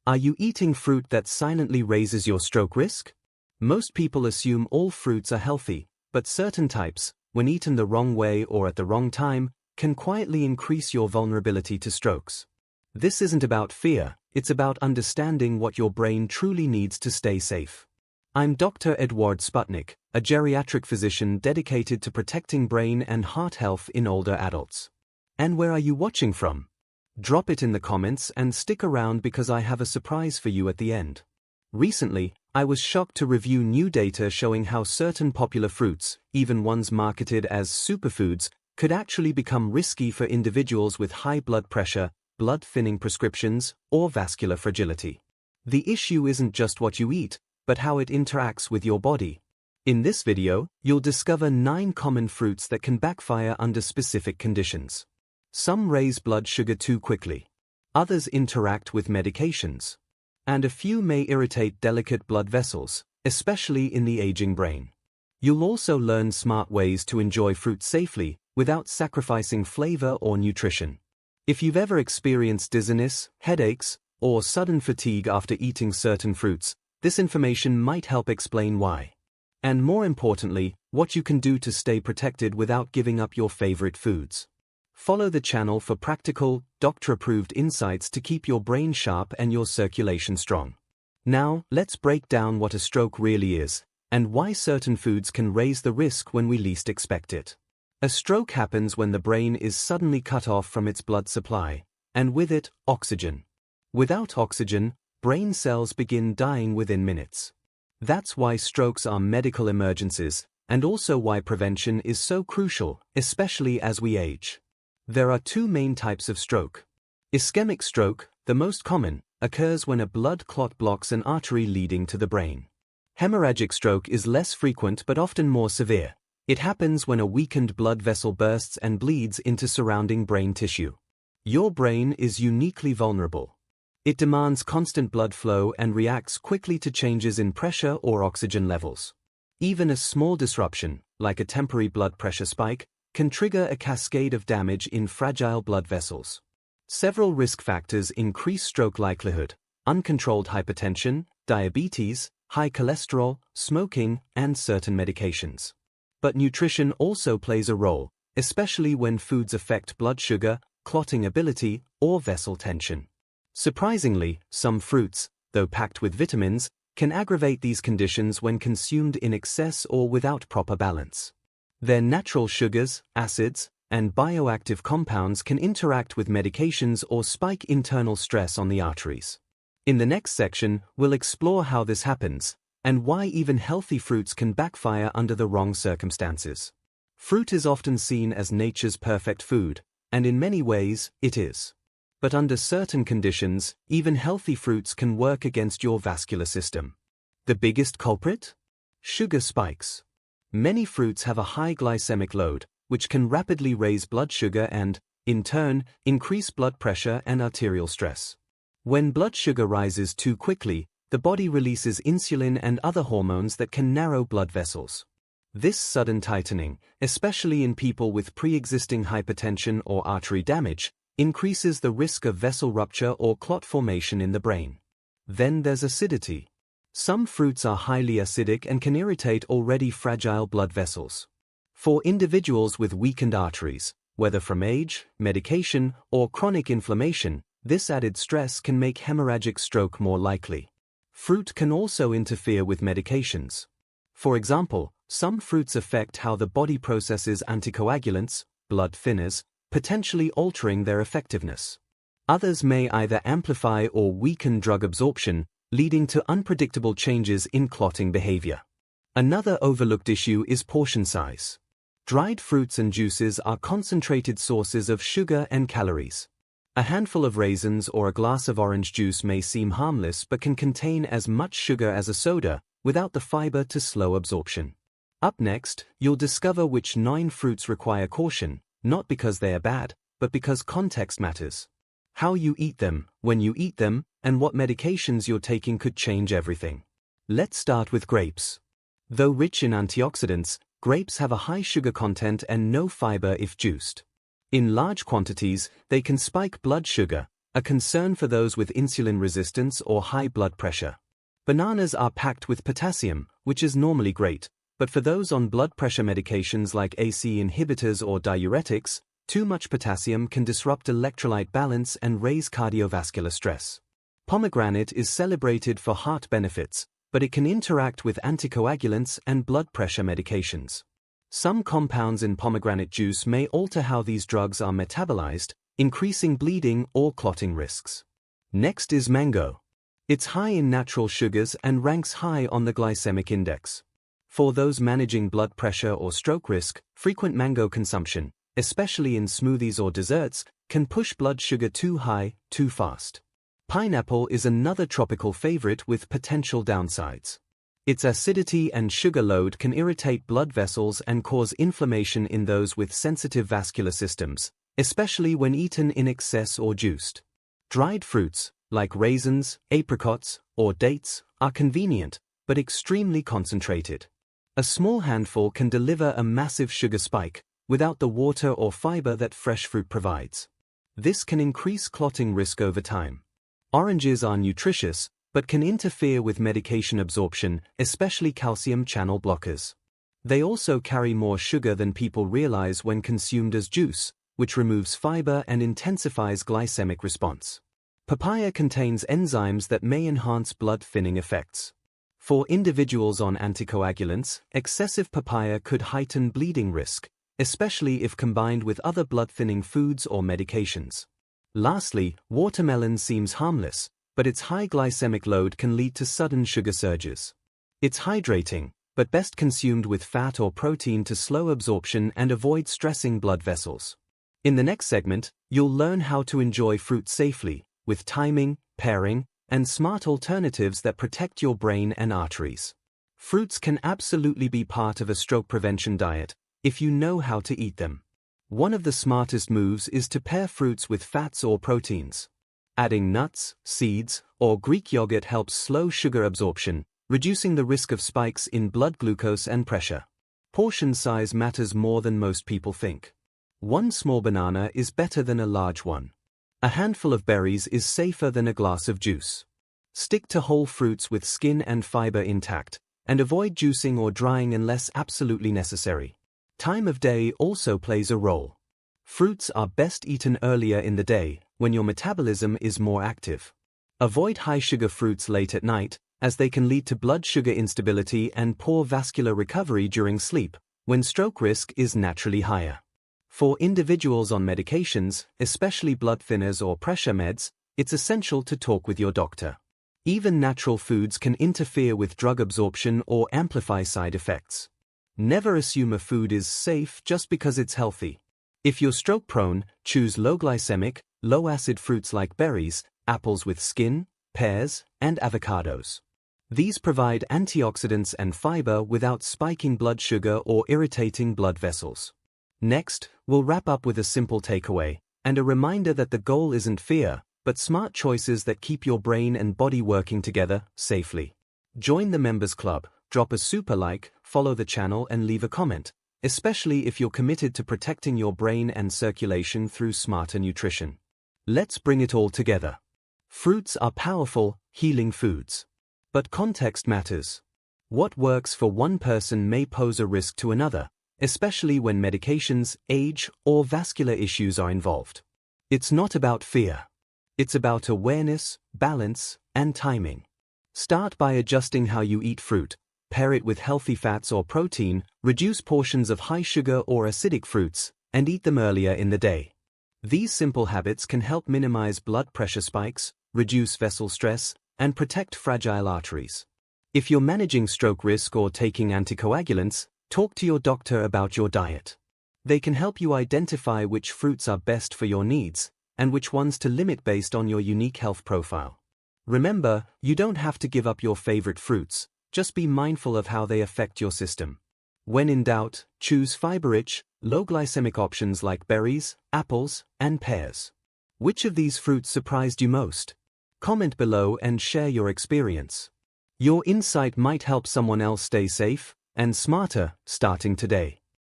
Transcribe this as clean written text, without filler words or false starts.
Are you eating fruit that silently raises your stroke risk? Most people assume all fruits are healthy, but certain types, when eaten the wrong way or at the wrong time, can quietly increase your vulnerability to strokes. This isn't about fear, it's about understanding what your brain truly needs to stay safe. I'm Dr. Eduard Sputnik, a geriatric physician dedicated to protecting brain and heart health in older adults. And where are you watching from? Drop it in the comments and stick around because I have a surprise for you at the end. Recently, I was shocked to review new data showing how certain popular fruits, even ones marketed as superfoods, could actually become risky for individuals with high blood pressure, blood-thinning prescriptions, or vascular fragility. The issue isn't just what you eat, but how it interacts with your body. In this video, you'll discover 9 common fruits that can backfire under specific conditions. Some raise blood sugar too quickly. Others interact with medications. And a few may irritate delicate blood vessels, especially in the aging brain. You'll also learn smart ways to enjoy fruit safely without sacrificing flavor or nutrition. If you've ever experienced dizziness, headaches, or sudden fatigue after eating certain fruits, this information might help explain why. And more importantly, what you can do to stay protected without giving up your favorite foods. Follow the channel for practical, doctor-approved insights to keep your brain sharp and your circulation strong. Now, let's break down what a stroke really is, and why certain foods can raise the risk when we least expect it. A stroke happens when the brain is suddenly cut off from its blood supply, and with it, oxygen. Without oxygen, brain cells begin dying within minutes. That's why strokes are medical emergencies, and also why prevention is so crucial, especially as we age. There are 2 main types of stroke. Ischemic stroke, the most common, occurs when a blood clot blocks an artery leading to the brain. Hemorrhagic stroke is less frequent but often more severe. It happens when a weakened blood vessel bursts and bleeds into surrounding brain tissue. Your brain is uniquely vulnerable. It demands constant blood flow and reacts quickly to changes in pressure or oxygen levels. Even a small disruption, like a temporary blood pressure spike, can trigger a cascade of damage in fragile blood vessels. Several risk factors increase stroke likelihood: uncontrolled hypertension, diabetes, high cholesterol, smoking, and certain medications. But nutrition also plays a role, especially when foods affect blood sugar, clotting ability, or vessel tension. Surprisingly, some fruits, though packed with vitamins, can aggravate these conditions when consumed in excess or without proper balance. Their natural sugars, acids, and bioactive compounds can interact with medications or spike internal stress on the arteries. In the next section, we'll explore how this happens, and why even healthy fruits can backfire under the wrong circumstances. Fruit is often seen as nature's perfect food, and in many ways, it is. But under certain conditions, even healthy fruits can work against your vascular system. The biggest culprit? Sugar spikes. Many fruits have a high glycemic load, which can rapidly raise blood sugar and, in turn, increase blood pressure and arterial stress. When blood sugar rises too quickly, the body releases insulin and other hormones that can narrow blood vessels. This sudden tightening, especially in people with pre-existing hypertension or artery damage, increases the risk of vessel rupture or clot formation in the brain. Then there's acidity. Some fruits are highly acidic and can irritate already fragile blood vessels. For individuals with weakened arteries, whether from age, medication, or chronic inflammation, this added stress can make hemorrhagic stroke more likely. Fruit can also interfere with medications. For example, some fruits affect how the body processes anticoagulants, blood thinners, potentially altering their effectiveness. Others may either amplify or weaken drug absorption, leading to unpredictable changes in clotting behavior. Another overlooked issue is portion size. Dried fruits and juices are concentrated sources of sugar and calories. A handful of raisins or a glass of orange juice may seem harmless but can contain as much sugar as a soda, without the fiber to slow absorption. Up next, you'll discover which 9 fruits require caution, not because they are bad, but because context matters. How you eat them, when you eat them, and what medications you're taking could change everything. Let's start with grapes. Though rich in antioxidants, grapes have a high sugar content and no fiber if juiced. In large quantities, they can spike blood sugar, a concern for those with insulin resistance or high blood pressure. Bananas are packed with potassium, which is normally great, but for those on blood pressure medications like ACE inhibitors or diuretics, too much potassium can disrupt electrolyte balance and raise cardiovascular stress. Pomegranate is celebrated for heart benefits, but it can interact with anticoagulants and blood pressure medications. Some compounds in pomegranate juice may alter how these drugs are metabolized, increasing bleeding or clotting risks. Next is mango. It's high in natural sugars and ranks high on the glycemic index. For those managing blood pressure or stroke risk, frequent mango consumption, especially in smoothies or desserts, can push blood sugar too high, too fast. Pineapple is another tropical favorite with potential downsides. Its acidity and sugar load can irritate blood vessels and cause inflammation in those with sensitive vascular systems, especially when eaten in excess or juiced. Dried fruits, like raisins, apricots, or dates, are convenient, but extremely concentrated. A small handful can deliver a massive sugar spike, without the water or fiber that fresh fruit provides. This can increase clotting risk over time. Oranges are nutritious, but can interfere with medication absorption, especially calcium channel blockers. They also carry more sugar than people realize when consumed as juice, which removes fiber and intensifies glycemic response. Papaya contains enzymes that may enhance blood thinning effects. For individuals on anticoagulants, excessive papaya could heighten bleeding risk, especially if combined with other blood-thinning foods or medications. Lastly, watermelon seems harmless, but its high glycemic load can lead to sudden sugar surges. It's hydrating, but best consumed with fat or protein to slow absorption and avoid stressing blood vessels. In the next segment, you'll learn how to enjoy fruit safely, with timing, pairing, and smart alternatives that protect your brain and arteries. Fruits can absolutely be part of a stroke prevention diet, if you know how to eat them. One of the smartest moves is to pair fruits with fats or proteins. Adding nuts, seeds, or Greek yogurt helps slow sugar absorption, reducing the risk of spikes in blood glucose and pressure. Portion size matters more than most people think. One small banana is better than a large one. A handful of berries is safer than a glass of juice. Stick to whole fruits with skin and fiber intact, and avoid juicing or drying unless absolutely necessary. Time of day also plays a role. Fruits are best eaten earlier in the day, when your metabolism is more active. Avoid high-sugar fruits late at night, as they can lead to blood sugar instability and poor vascular recovery during sleep, when stroke risk is naturally higher. For individuals on medications, especially blood thinners or pressure meds, it's essential to talk with your doctor. Even natural foods can interfere with drug absorption or amplify side effects. Never assume a food is safe just because it's healthy. If you're stroke-prone, choose low-glycemic, low-acid fruits like berries, apples with skin, pears, and avocados. These provide antioxidants and fiber without spiking blood sugar or irritating blood vessels. Next, we'll wrap up with a simple takeaway, and a reminder that the goal isn't fear, but smart choices that keep your brain and body working together safely. Join the Members Club, drop a super like, follow the channel and leave a comment, especially if you're committed to protecting your brain and circulation through smarter nutrition. Let's bring it all together. Fruits are powerful, healing foods. But context matters. What works for one person may pose a risk to another, especially when medications, age, or vascular issues are involved. It's not about fear. It's about awareness, balance, and timing. Start by adjusting how you eat fruit, pair it with healthy fats or protein, reduce portions of high sugar or acidic fruits, and eat them earlier in the day. These simple habits can help minimize blood pressure spikes, reduce vessel stress, and protect fragile arteries. If you're managing stroke risk or taking anticoagulants, talk to your doctor about your diet. They can help you identify which fruits are best for your needs, and which ones to limit based on your unique health profile. Remember, you don't have to give up your favorite fruits, just be mindful of how they affect your system. When in doubt, choose fiber-rich, low-glycemic options like berries, apples, and pears. Which of these fruits surprised you most? Comment below and share your experience. Your insight might help someone else stay safe and smarter starting today.